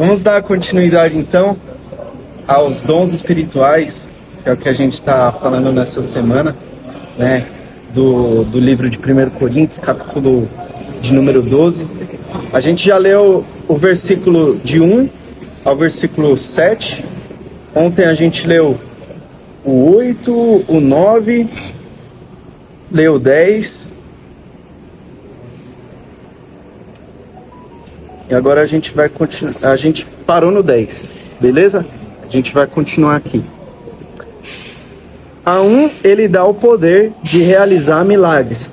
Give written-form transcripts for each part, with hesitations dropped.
Vamos dar continuidade então aos dons espirituais, que é o que a gente está falando nessa semana, né? Do livro de 1 Coríntios, capítulo de número 12. A gente já leu o versículo de 1 ao versículo 7. Ontem a gente leu o 8, o 9, leu o 10. E agora a gente vai continuar. A gente parou no 10, beleza? A gente vai continuar aqui. A um ele dá o poder de realizar milagres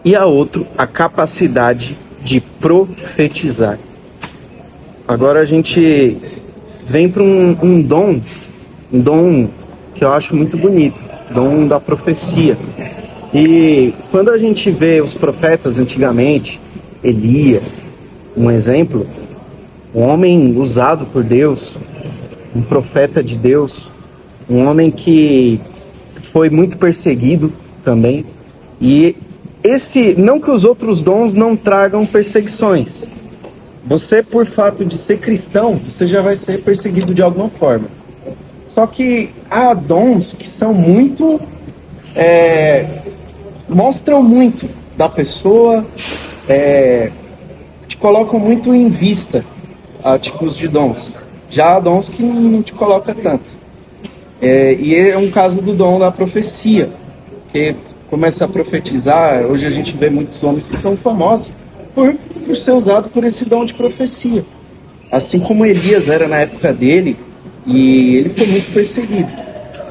e a outro a capacidade de profetizar. Agora a gente vem para um dom que eu acho muito bonito, dom da profecia. E quando a gente vê os profetas antigamente, Elias, um exemplo, um homem usado por Deus, um profeta de Deus, um homem que foi muito perseguido também. E não que os outros dons não tragam perseguições. Você, por fato de ser cristão, você já vai ser perseguido de alguma forma. Só que há dons que são muito... mostram muito da pessoa, te colocam muito em vista a tipos de dons. Já há dons que não te colocam tanto. E é um caso do dom da profecia, que começa a profetizar. Hoje a gente vê muitos homens que são famosos por ser usado por esse dom de profecia. Assim como Elias era na época dele, e ele foi muito perseguido.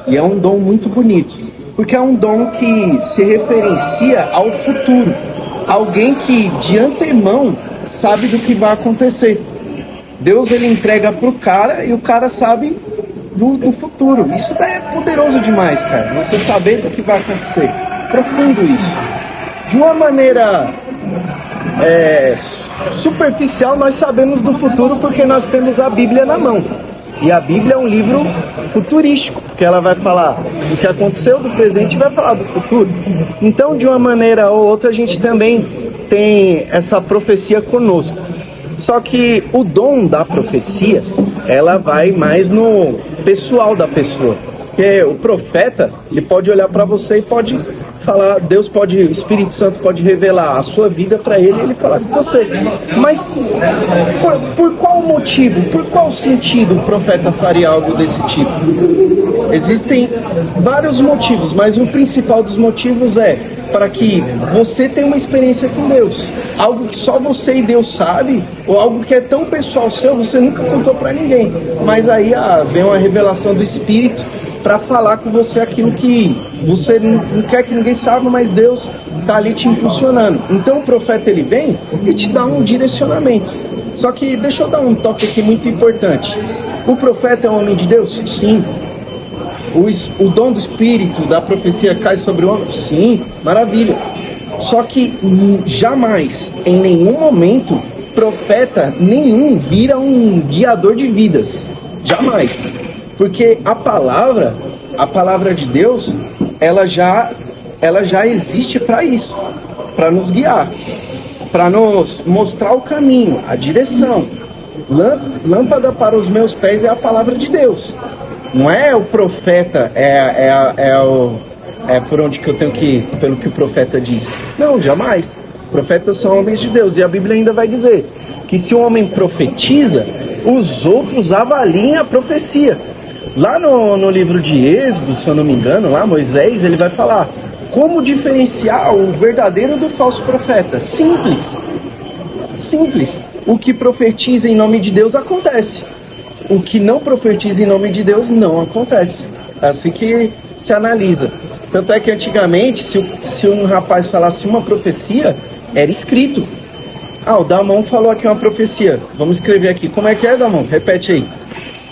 E é um dom muito bonito, porque é um dom que se referencia ao futuro. Alguém que de antemão sabe do que vai acontecer. Deus ele entrega para o cara e o cara sabe do futuro. Isso daí é poderoso demais, cara. Você saber do que vai acontecer. Profundo isso. De uma maneira superficial, nós sabemos do futuro porque nós temos a Bíblia na mão. E a Bíblia é um livro futurístico, porque ela vai falar do que aconteceu, do presente, e vai falar do futuro. Então, de uma maneira ou outra, a gente também tem essa profecia conosco. Só que o dom da profecia, ela vai mais no pessoal da pessoa. Porque o profeta, ele pode olhar para você e pode falar, o Espírito Santo pode revelar a sua vida para ele e ele falar com você. Mas por qual motivo, por qual sentido o profeta faria algo desse tipo? Existem vários motivos, mas o principal dos motivos é para que você tenha uma experiência com Deus. Algo que só você e Deus sabe, ou algo que é tão pessoal seu, você nunca contou para ninguém. Mas aí vem uma revelação do Espírito para falar com você aquilo que você não quer que ninguém saiba, mas Deus está ali te impulsionando. Então o profeta ele vem e te dá um direcionamento. Só que deixa eu dar um toque aqui muito importante. O profeta é um homem de Deus? Sim. O dom do Espírito, da profecia cai sobre o homem? Sim, maravilha. Só que jamais, em nenhum momento, profeta nenhum vira um guiador de vidas. Jamais. Porque a palavra de Deus, ela já existe para isso, para nos guiar, para nos mostrar o caminho, a direção. Lâmpada para os meus pés é a palavra de Deus. Não é o profeta, por onde que eu tenho que ir, pelo que o profeta diz. Não, jamais. Profetas são homens de Deus. E a Bíblia ainda vai dizer que se um homem profetiza, os outros avaliem a profecia. Lá no livro de Êxodo, se eu não me engano, lá Moisés, ele vai falar como diferenciar o verdadeiro do falso profeta. Simples. Simples. O que profetiza em nome de Deus acontece. O que não profetiza em nome de Deus não acontece. Assim que se analisa. Tanto é que antigamente, se um rapaz falasse uma profecia, era escrito. O Damon falou aqui uma profecia. Vamos escrever aqui. Como é que é, Damon? Repete aí.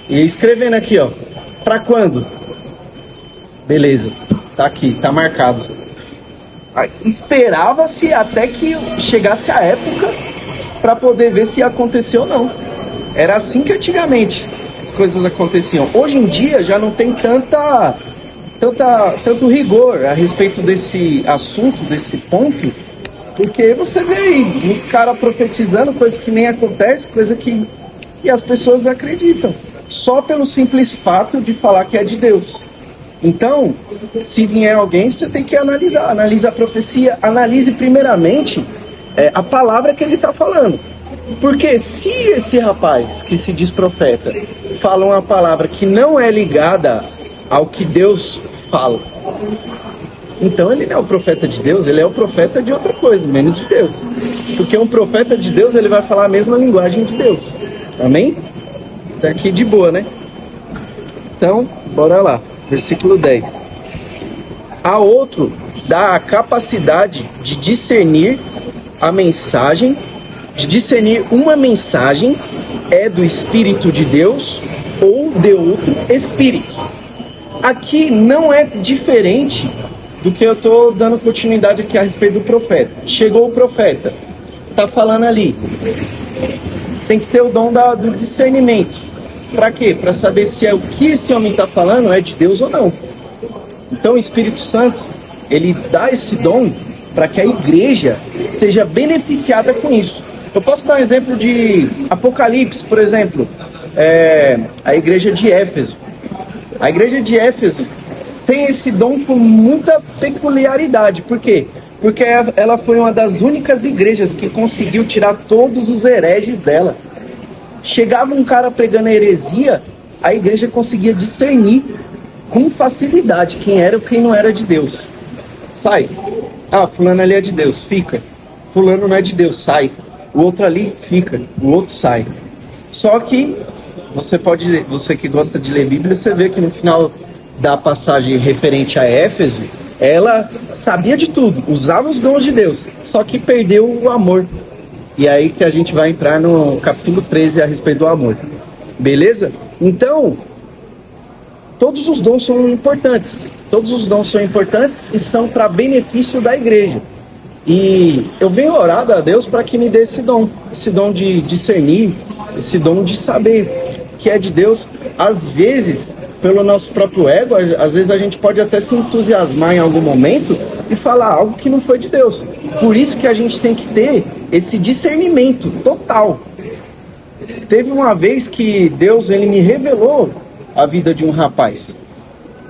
E escrevendo aqui, ó. Pra quando? Beleza. Tá aqui, tá marcado. Esperava-se até que chegasse a época para poder ver se ia acontecer ou não. Era assim que antigamente as coisas aconteciam. Hoje em dia já não tem tanto rigor a respeito desse assunto, desse ponto, porque você vê aí muito cara profetizando coisa que nem acontece, coisa que E as pessoas acreditam, só pelo simples fato de falar que é de Deus. Então, se vier alguém, você tem que analisar. Analise a profecia, analise primeiramente a palavra que ele está falando. Porque se esse rapaz que se diz profeta fala uma palavra que não é ligada ao que Deus fala, então ele não é o profeta de Deus, ele é o profeta de outra coisa, menos de Deus. Porque um profeta de Deus, ele vai falar a mesma linguagem de Deus. Amém? Tá aqui de boa, né? Então, bora lá. Versículo 10. A outro dá a capacidade de discernir a mensagem, de discernir uma mensagem é do Espírito de Deus ou de outro Espírito. Aqui não é diferente do que eu estou dando continuidade aqui a respeito do profeta. Chegou o profeta, está falando ali. Tem que ter o dom do discernimento. Para quê? Para saber se o que esse homem está falando é de Deus ou não. Então o Espírito Santo, ele dá esse dom para que a igreja seja beneficiada com isso. Eu posso dar um exemplo de Apocalipse, por exemplo, a igreja de Éfeso. A igreja de Éfeso tem esse dom com muita peculiaridade. Por quê? Porque ela foi uma das únicas igrejas que conseguiu tirar todos os hereges dela. Chegava um cara pregando heresia, a igreja conseguia discernir com facilidade quem era ou quem não era de Deus. Sai. Ah, fulano ali é de Deus, fica. Fulano não é de Deus, sai. O outro ali fica, o outro sai. Só que você que gosta de ler Bíblia, você vê que no final da passagem referente a Éfeso, ela sabia de tudo, usava os dons de Deus, só que perdeu o amor. E aí que a gente vai entrar no capítulo 13 a respeito do amor. Beleza? Então, todos os dons são importantes. Todos os dons são importantes e são para benefício da igreja. E eu venho orado a Deus para que me dê esse dom de discernir, esse dom de saber que é de Deus. Às vezes, pelo nosso próprio ego, às vezes a gente pode até se entusiasmar em algum momento e falar algo que não foi de Deus. Por isso que a gente tem que ter esse discernimento total. Teve uma vez que Deus, ele me revelou a vida de um rapaz.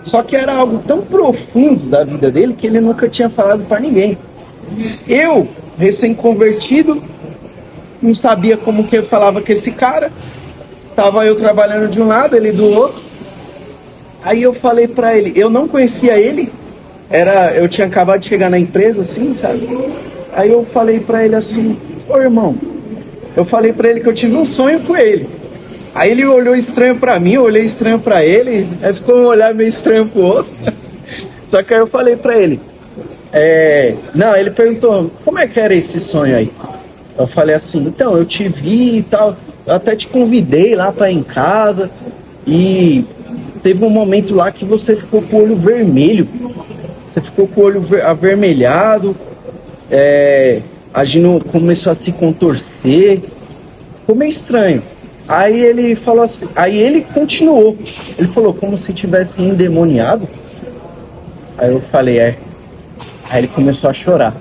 Só que era algo tão profundo da vida dele que ele nunca tinha falado para ninguém. Eu, recém-convertido, não sabia como que eu falava com esse cara. Tava eu trabalhando de um lado, ele do outro. Aí eu falei para ele, eu não conhecia ele. Eu tinha acabado de chegar na empresa, assim, sabe? Aí eu falei para ele assim, ô irmão, eu falei para ele que eu tive um sonho com ele. Aí ele olhou estranho para mim, eu olhei estranho para ele, aí ficou um olhar meio estranho pro outro. Só que aí eu falei para ele, não, ele perguntou, como é que era esse sonho aí? Eu falei assim, então, eu te vi e tal, eu até te convidei lá para ir em casa, e teve um momento lá que você ficou com o olho vermelho, você ficou com o olho avermelhado, começou a se contorcer, ficou meio estranho. Aí ele falou assim, aí ele continuou, ele falou como se tivesse endemoniado. Aí eu falei, Aí ele começou a chorar.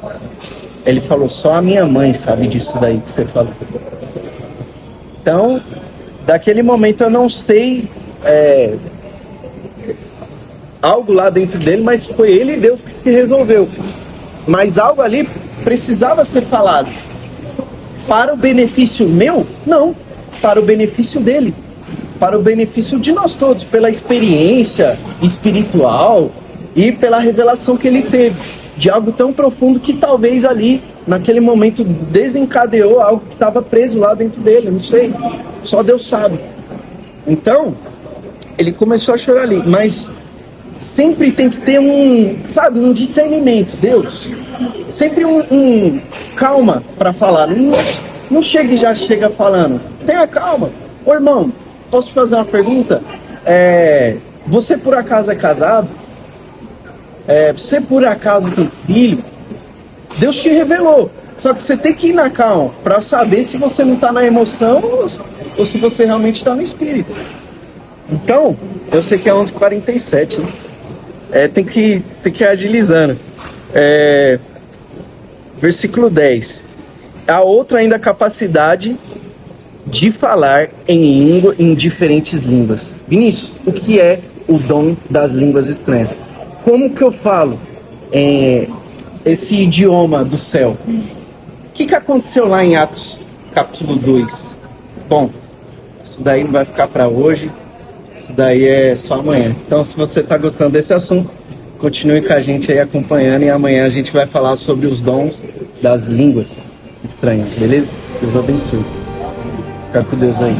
Ele falou, só a minha mãe sabe disso daí que você falou. Então, daquele momento eu não sei algo lá dentro dele, mas foi ele e Deus que se resolveu. Mas algo ali precisava ser falado. Para o benefício meu? Não. Para o benefício dele. Para o benefício de nós todos. Pela experiência espiritual e pela revelação que ele teve. De algo tão profundo que talvez ali, naquele momento, desencadeou algo que estava preso lá dentro dele. Não sei. Só Deus sabe. Então, ele começou a chorar ali. Mas sempre tem que ter um discernimento, Deus. Sempre calma para falar. Não chega e já chega falando. Tenha calma. Ô irmão, posso te fazer uma pergunta? Você por acaso é casado? Você por acaso tem filho? Deus te revelou. Só que você tem que ir na calma para saber se você não está na emoção ou se você realmente está no espírito. Então, eu sei que é 11h47, né? Tem que ir agilizando. Versículo 10. A outra ainda capacidade de falar em diferentes línguas. Vinícius, o que é o dom das línguas estranhas? Como que eu falo esse idioma do céu? O que aconteceu lá em Atos capítulo 2? Bom, isso daí não vai ficar para hoje, isso daí é só amanhã. Então, se você está gostando desse assunto, continue com a gente aí acompanhando, e amanhã a gente vai falar sobre os dons das línguas estranhas, beleza? Deus abençoe. Fica com Deus aí.